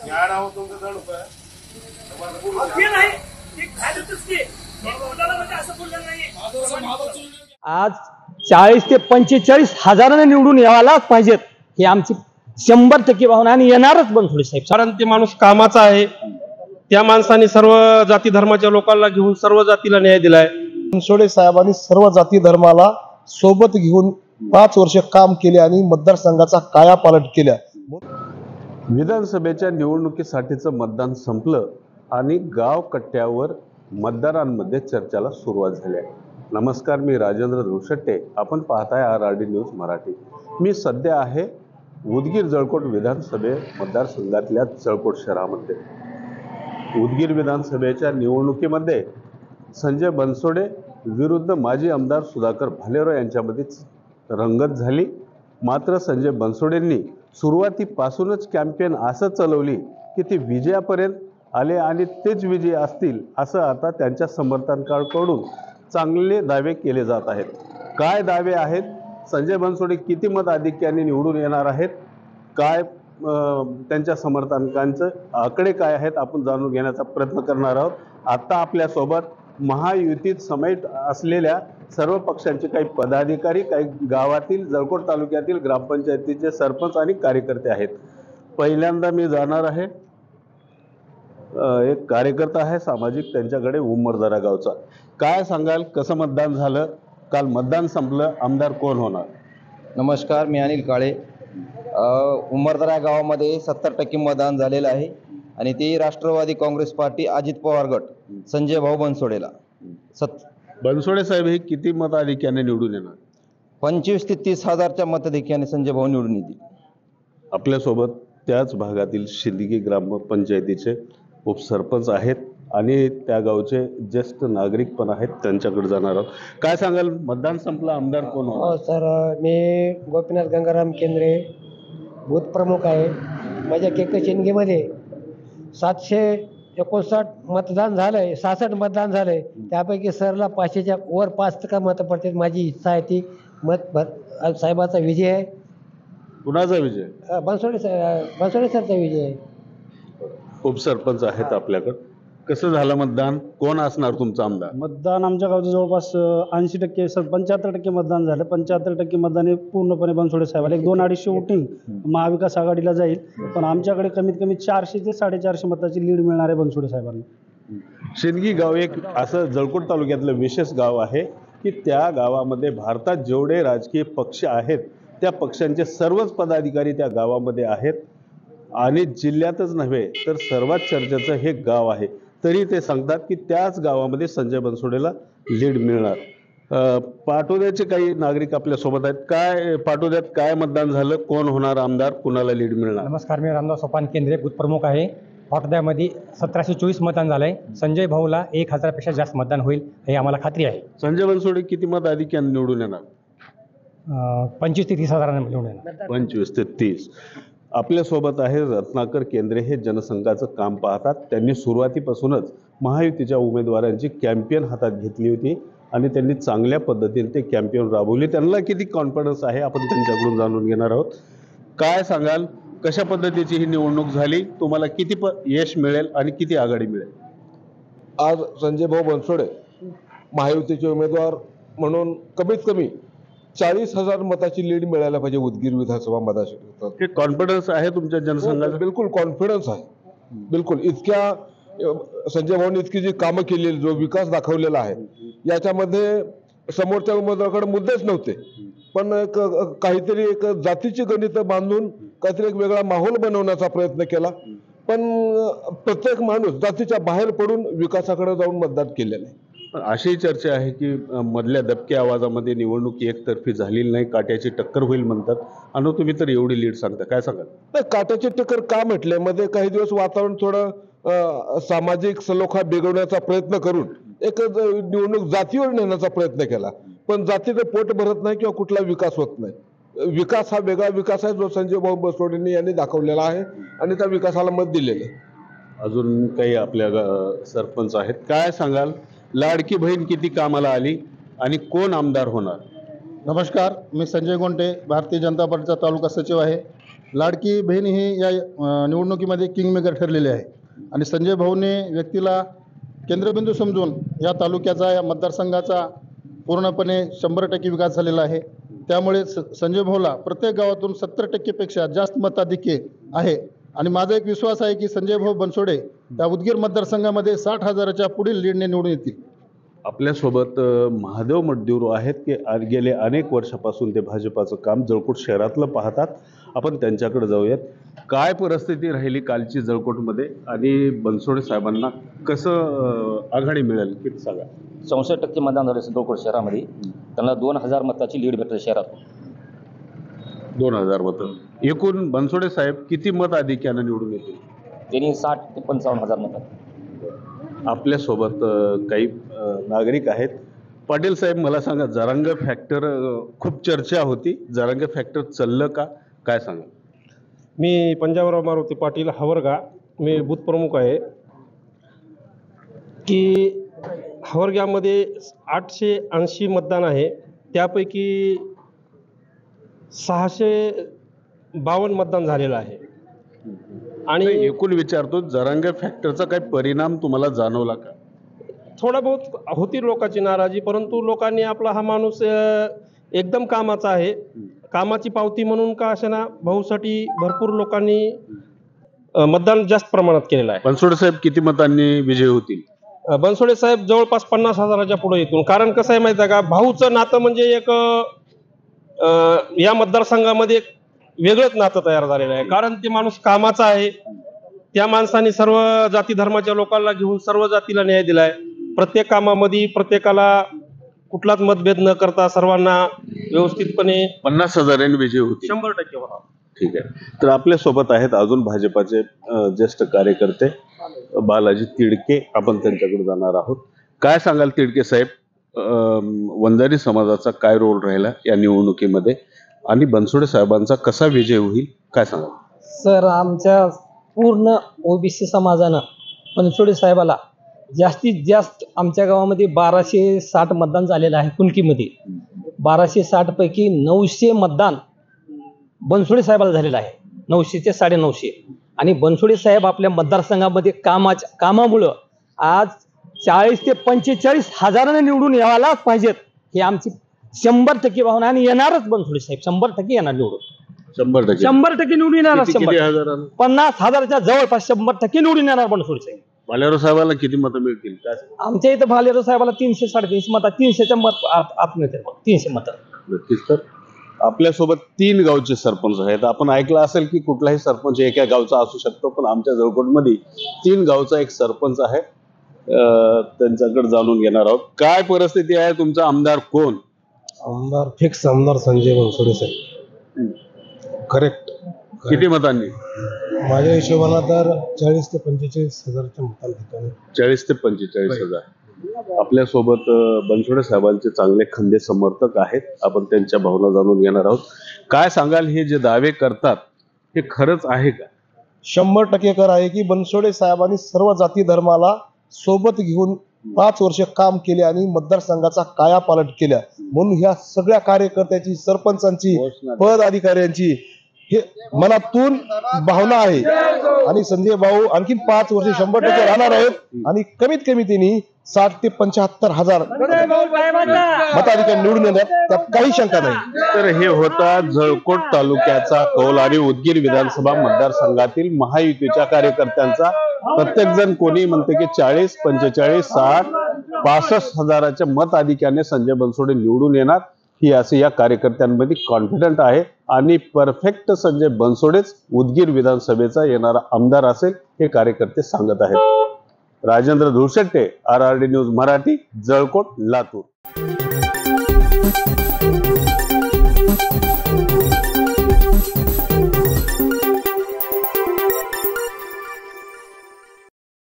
याड आहो तुमचं जड रुपये ते नाही ते खायचंच की बोलायला म्हणजे असं बोललं नाही। आज 40 ते 45 हजाराने निवडून यायलाच पाहिजेत ही आमची 100% भावना आणि येणारच बनसोडे साहेब। कारण ते माणूस कामाचा आहे, त्या माणसाने सर्व जाती धर्माच्या लोकांना घेऊन सर्व जातीला न्याय दिलाय। बनसोडे साहेबांनी सर्व जाती धर्माला सोबत घेऊन 5 वर्ष काम केले आणि मतदारसंघाचा कायापालट केला। विधानसभेच्या निवडणुकीसाठीचं मतदान संपलं आणि गाव कट्ट्यावर मतदारांमध्ये चर्चेला सुरुवात झाली आहे। नमस्कार, मी राजेंद्र धुळशेट्टे, आपण पाहताय RRD न्यूज मराठी। मी सध्या आहे उदगीर जळकोट विधानसभे मतदारसंघातल्या जळकोट शहरामध्ये। उदगीर विधानसभेच्या निवडणुकीमध्ये संजय बनसोडे विरुद्ध माजी आमदार सुधाकर भालेराव यांच्यामध्येच रंगत झाली। मात्र संजय बनसोडेंनी सुरुवातीपासूनच कॅम्पेन असं चालवली की ते विजयापर्यंत आले आणि तेच विजयी असतील असं आता त्यांच्या समर्थकांकडून चांगले दावे केले जात आहेत। काय दावे आहेत, संजय बनसोडे किती मत आधिक्याने निवडून येणार आहेत, काय त्यांच्या समर्थकांचे आकडे काय आहेत, आपण जाणून घेण्याचा प्रयत्न करणार आहोत। आता आपल्यासोबत महायुतीत समाविष्ट असलेल्या सर्व पक्षांचे काही पदाधिकारी, काही गावातील जळकोट तालुक्यातील ग्रामपंचायतीचे सरपंच आणि कार्यकर्ते आहेत। पहिल्यांदा मी जाणार आहे, एक कार्यकर्ता आहे सामाजिक, त्यांच्याकडे उमरदरा गावचा। काय सांगाल, कसं मतदान झालं, काल मतदान संपलं, आमदार कोण होणार? नमस्कार, मी अनिल काळे। उमरदरा गावामध्ये 70% मतदान झालेलं आहे आणि ते राष्ट्रवादी काँग्रेस पार्टी अजित पवार गट संजय भाऊ बनसोडेला। बनसोडे साहेब हे किती मत आधिक्याने निवडून येणार? 25 ते 30 हजारच्या मताधिक्याने संजय भाऊ निवडून येतील। आपल्यासोबत त्याच भागातील शिंदगी ग्रामपंचायतीचे उपसरपंच आहेत आणि त्या गावचे ज्येष्ठ नागरिक पण आहेत, त्यांच्याकडे जाणार आहोत। काय सांगाल, मतदान संपलं, आमदार कोण होणार? हो सर, मी गोपीनाथ गंगाराम केंद्रे, बूथ प्रमुख आहे। माझ्या केकशिंदगीमध्ये 759 मतदान झालंय, 66 मतदान झालंय, त्यापैकी सरला 500च्या वर 5% मतं पडतात। माझी इच्छा आहे ती साहेबाचा विजय आहे। कुणाचा विजय? बनसोडे सरचा विजय आहे। उपसरपंच आहेत आपल्याकडे, कसं झालं मतदान, कोण असणार तुमचा आमदार? मतदान आमच्या गावचं जवळपास 80% 75% मतदान झालं। 75% मतदान हे पूर्णपणे बनसोडे साहेबाला, 1-2-250 वोटिंग महाविकास आघाडीला जाईल, पण आमच्याकडे कमीत कमी 400 ते 450 मताची लीड मिळणार आहे बनसोडे साहेबांना। शिंदगी गाव एक असं जळकोट तालुक्यातलं विशेष गाव आहे की त्या गावामध्ये भारतात जेवढे राजकीय पक्ष आहेत त्या पक्षांचे सर्वच पदाधिकारी त्या गावामध्ये आहेत आणि जिल्ह्यातच नव्हे तर सर्वात चर्चेचं हे गाव आहे। तरी ते सांगतात की त्याच गावामध्ये संजय बनसोडेला लीड मिळणार। पाटोद्याचे काही नागरिक आपल्या सोबत आहेत। काय पाटोद्यात काय मतदान झालं, कोण होणार आमदार, कुणाला लीड मिळणार? नमस्कार, मी रामदास सोपान केंद्रे, बूथ प्रमुख आहे। पाटोद्यामध्ये 1724 मतदान झालंय। संजय भाऊला 1000 पेक्षा जास्त मतदान होईल हे आम्हाला खात्री आहे। संजय बनसोडे किती मत आधिक्याने निवडून येणार? 25 ते 30 हजारांनी निवडून येणार। 25 ते 30। आपल्यासोबत आहे रत्नाकर केंद्रे, हे जनसंघाचं काम पाहतात। त्यांनी सुरुवातीपासूनच महायुतीच्या उमेदवारांची कॅम्पेन हातात घेतली होती आणि त्यांनी चांगल्या पद्धतीने ते कॅम्पेन राबवली। त्यांना किती कॉन्फिडन्स आहे आपण त्यांच्याकडून जाणून घेणार आहोत। काय सांगाल, कशा पद्धतीची ही निवडणूक झाली, तुम्हाला किती यश मिळेल आणि किती आघाडी मिळेल? आज संजय भाऊ बनसोडे महायुतीचे उमेदवार म्हणून कमीत कमी 40,000 मताची लीड मिळायला पाहिजे उदगीर विधानसभा मतदारसंघात। हे कॉन्फिडन्स आहे तुमच्या जनसंघाचा? बिलकुल कॉन्फिडन्स आहे, बिलकुल। इतक्या संजय भाऊंनी इतकी जी कामं केलेली, जो विकास दाखवलेला आहे, याच्यामध्ये समोरच्या उमेदवाराकडे मुद्देच नव्हते, पण काहीतरी एक जातीची गणित बांधून काहीतरी एक वेगळा माहोल बनवण्याचा प्रयत्न केला। पण प्रत्येक माणूस जातीच्या बाहेर पडून विकासाकडे जाऊन मतदान केलेलं आहे। अशी चर्चा आहे की मधल्या दबक्या आवाजामध्ये निवडणूक एकतर्फी झालेली नाही, काट्याची टक्कर होईल म्हणतात, आणि तुम्ही तर एवढी लीड सांगता, काय सांगाल? नाही, काट्याची टक्कर का म्हटले, मध्ये काही दिवस वातावरण थोडं सामाजिक सलोखा बिघडवण्याचा प्रयत्न करून एक निवडणूक जातीवर नेण्याचा प्रयत्न केला, पण जातीचं पोट भरत नाही किंवा कुठला विकास होत नाही। विकास हा वेगळा विकास आहे जो संजय भाऊ बनसोडे यांनी दाखवलेला आहे आणि त्या विकासाला मत दिलेलं आहे। अजून काही आपल्या सरपंच आहेत, काय सांगाल, लाडकी बहीण किती कामाला आली आणि कोण आमदार होणार? नमस्कार, मी संजय गोंटे, भारतीय जनता पार्टीचा तालुका सचिव आहे। लाडकी बहीण ही या निवडणुकीमध्ये किंगमेकर ठरलेली आहे आणि संजय भाऊने व्यक्तीला केंद्रबिंदू समजून या तालुक्याचा या मतदारसंघाचा पूर्णपणे 100% विकास झालेला आहे। त्यामुळे संजय भाऊला प्रत्येक गावातून 70%पेक्षा जास्त मताधिक्य आहे आणि माझा एक विश्वास आहे की संजय भाऊ बनसोडे त्या उदगीर मतदारसंघामध्ये 60,000च्या पुढील लीडने निवडून येतील। आपल्यासोबत महादेव मडदेवरू आहेत की गेले अनेक वर्षापासून ते भाजपाचं काम जळकोट शहरातलं पाहतात। आपण त्यांच्याकडे जाऊयात। काय परिस्थिती राहिली कालची जळकोटमध्ये आणि बनसोडे साहेबांना कसं आघाडी मिळेल किती सांगा? 64% मतदान झाले जळकोट शहरामध्ये। त्यांना 2000 मताची लीड भेटते शहरातून। 2000 मतं। एकूण बनसोडे साहेब किती मत अधिक्यानं निवडून येतील? त्यांनी 60 ते 55,000 मतं। आपल्यासोबत काही नागरिक आहेत। पाटील साहेब मला सांगा, जरांगे फॅक्टर खूप चर्चा होती, जरांगे फॅक्टर चाललं का, काय सांगा? मी पंजाबराव मारुती पाटील हावरगा, मी बूथ प्रमुख आहे की हावरग्यामध्ये 880 मतदान आहे, त्यापैकी 652 मतदान झालेलं आहे। आणि एकूण विचारतो, जरांगे फॅक्टरचा काही परिणाम तुम्हाला जाणवला का? थोडा बहुत होती लोकांची नाराजी, परंतु लोकांनी आपला हा माणूस एकदम कामाचा आहे, कामाची पावती म्हणून का असेना भाऊसाठी भरपूर लोकांनी मतदान जास्त प्रमाणात केलेलं आहे। बनसोडे साहेब किती मतांनी विजयी होतील? बनसोडे साहेब जवळपास 50,000च्या पुढे येतील। कारण कसं आहे माहिती आहे का, भाऊचं नातं म्हणजे एक या मतदारसंघामध्ये एक वेगळंच नातं तयार झालेलं आहे। कारण ते माणूस कामाचा आहे, त्या माणसाने सर्व जाती धर्माच्या लोकांना घेऊन सर्व जातीला न्याय दिलाय। प्रत्येक कामामध्ये प्रत्येकाला कुठलाच मतभेद न करता सर्वांना व्यवस्थितपणे 50,000 विजयी होतील। 100% होणार। ठीक आहे। तर आपल्या सोबत आहेत अजून भाजपाचे ज्येष्ठ कार्यकर्ते बालाजी तिडके, आपण त्यांच्याकडे जाणार आहोत। काय सांगाल तिडके साहेब, वंजारी समाजाचा काय रोल राहिला या निवडणुकीमध्ये आणि बनसोडे साहेबांचा कसा विजय होईल, काय सांगाल? सर, आमच्या पूर्ण ओबीसी समाजानं बनसोडे साहेबाला जास्तीत जास्त आमच्या गावामध्ये 1260 मतदान झालेलं आहे। कुणकीमध्ये 1260 पैकी 900 मतदान बनसोडे साहेबाला झालेलं आहे, 900 ते 950। आणि बनसोडे साहेब आपल्या मतदारसंघामध्ये कामामुळं आज 40 ते 45 हजाराने निवडून यायलाच पाहिजेत, हे आमची 100% भावना आणि येणारच बनसोडे साहेब 100% येणार निवडून। 100% निवडून येणार। 50,000च्या जवळपास 100% निवडून येणार बनसोडे साहेब। भालेराव साहेबांना किती मतं मिळतील? काय आमच्या इथं भालेराव साहेबाला 300-350 मतं, 300च्या मत आत मिळते, 300 मतं। नक्कीच। तर आपल्यासोबत 3 गावचे सरपंच आहेत। आपण ऐकलं असेल की कुठलाही सरपंच एका गावचा असू शकतो, पण आमच्या जळकोटमध्ये 3 गावचा एक सरपंच आहे, त्यांच्याकडे जाणून घेणार आहोत। काय परिस्थिती आहे, तुमचा आमदार कोण? आमदार फिक्स आमदार संजय बनसोडे साहेब। करेक्ट। किती मतांनी? माझ्या हिशोबाने तर 40 ते 45 हजारच्या मतांनी। 40 ते 45 हजार। आपल्यासोबत बनसोडे साहेबांचे चांगले खंदे समर्थक आहेत, आपण त्यांच्या भावना जाणून घेणार आहोत। काय सांगाल, हे जे दावे करतात हे खरंच आहे का? 100% खरं आहे की बनसोडे साहेबांनी सर्व जाती धर्माला सोबत घेऊन 5 वर्ष काम केले आणि मतदारसंघाचा कायापालट केला। म्हणून ह्या सगळ्या कार्यकर्त्यांची, सरपंचांची, पदाधिकाऱ्यांची हे मनातून भावना आहे आणि संजय भाऊ आणखी 5 वर्ष 100% राहणार आहेत आणि कमीत कमी त्यांनी 60 ते 75 हजार मताधिकारी निवडून येणार, त्यात काही शंका नाही। तर हे होता जळकोट तालुक्याचा कौल आणि उदगीर विधानसभा मतदारसंघातील महायुतीच्या कार्यकर्त्यांचा। प्रत्येक जण कोणी म्हणते की 40, 45, 60, 65 हजाराच्या मताधिक्याने संजय बनसोडे निवडून येणार, ही असे या कार्यकर्त्यांमध्ये कॉन्फिडंट आहे आणि परफेक्ट संजय बनसोडेच उदगीर विधानसभेचा येणारा आमदार असेल, हे कार्यकर्ते सांगत आहेत। Rajendra Dhulshette, RRD news Marathi, Jalkot, Latur.